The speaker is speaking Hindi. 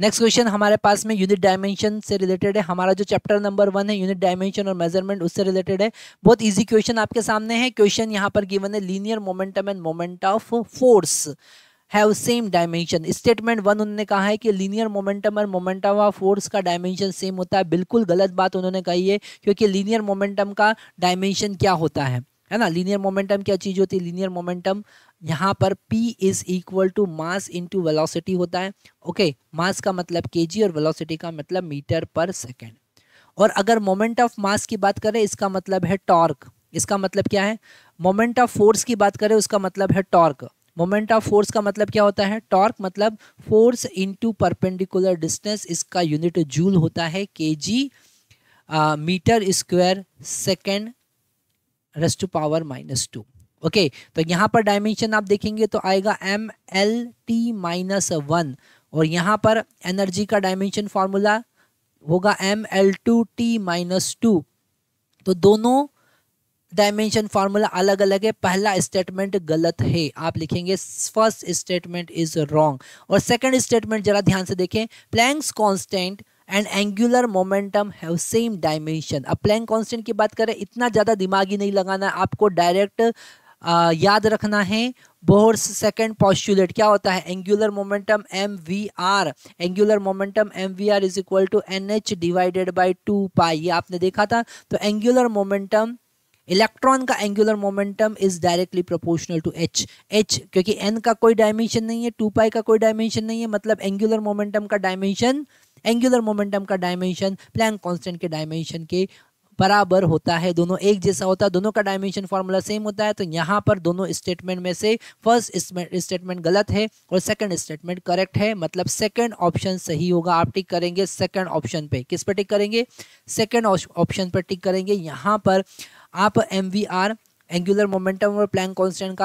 नेक्स्ट क्वेश्चन हमारे पास में यूनिट डायमेंशन से रिलेटेड है। हमारा जो चैप्टर नंबर 1 है यूनिट डायमेंशन और मेजरमेंट, उससे रिलेटेड है। बहुत इजी क्वेश्चन आपके सामने है। क्वेश्चन यहाँ पर गिवन है, linear momentum end moment of force have same dimension. Statement 1 उन्होंने कहा है कि लीनियर मोमेंटम और मोमेंटम ऑफ फोर्स का डायमेंशन सेम होता है। बिल्कुल गलत बात उन्होंने कही है, क्योंकि लीनियर मोमेंटम का डायमेंशन क्या होता है ना। लीनियर मोमेंटम क्या चीज होती है? लीनियर मोमेंटम यहाँ पर P is equal to mass into velocity होता है। ओके, मास का मतलब केजी और वेलोसिटी का मतलब मीटर पर सेकेंड। और अगर मोमेंट ऑफ मास की बात करें, इसका मतलब है टॉर्क। इसका मतलब क्या है? मोमेंट ऑफ फोर्स की बात करें, उसका मतलब है टॉर्क। मोमेंट ऑफ फोर्स का मतलब क्या होता है? टॉर्क मतलब फोर्स इनटू परपेंडिकुलर डिस्टेंस। इसका यूनिट जूल होता है KG metre square second raise to power -2। Okay, तो यहाँ पर डायमेंशन आप देखेंगे तो आएगा MLT-1, और यहाँ पर एनर्जी का डायमेंशन फॉर्मूला होगा ML2T-2। तो दोनों डायमेंशन फार्मूला अलग अलग है। पहला स्टेटमेंट गलत है, आप लिखेंगे फर्स्ट स्टेटमेंट इज रॉन्ग। और सेकंड स्टेटमेंट जरा ध्यान से देखें, Planck's constant and angular momentum have same dimension. अब प्लैंक कांस्टेंट की बात करें, इतना ज़्यादा दिमाग ही नहीं लगाना है, आपको डायरेक्ट याद रखना है बोर्स सेकंड पोस्टुलेट। क्या होता है? Angular momentum mvr, angular momentum mvr is equal to nh divided by 2 ये आपने देखा था। तो एंगुलर मोमेंटम, इलेक्ट्रॉन का angular momentum is directly proportional to h। क्योंकि n का कोई डायमेंशन नहीं है, 2 का कोई डायमेंशन नहीं है, मतलब एंगुलर मोमेंटम का डायमेंशन प्लैंक कांस्टेंट के डायमेंशन के बराबर होता है। दोनों एक जैसा होता है, दोनों का डायमेंशन फॉर्मूला सेम होता है। तो यहाँ पर दोनों स्टेटमेंट में से फर्स्ट स्टेटमेंट गलत है और सेकंड स्टेटमेंट करेक्ट है, मतलब सेकंड ऑप्शन सही होगा। आप टिक करेंगे सेकंड ऑप्शन पे। किस पे टिक करेंगे? सेकंड ऑप्शन पर टिक करेंगे। यहाँ पर आप MVR एंगुलर मोमेंटम और प्लैंक कांस्टेंट का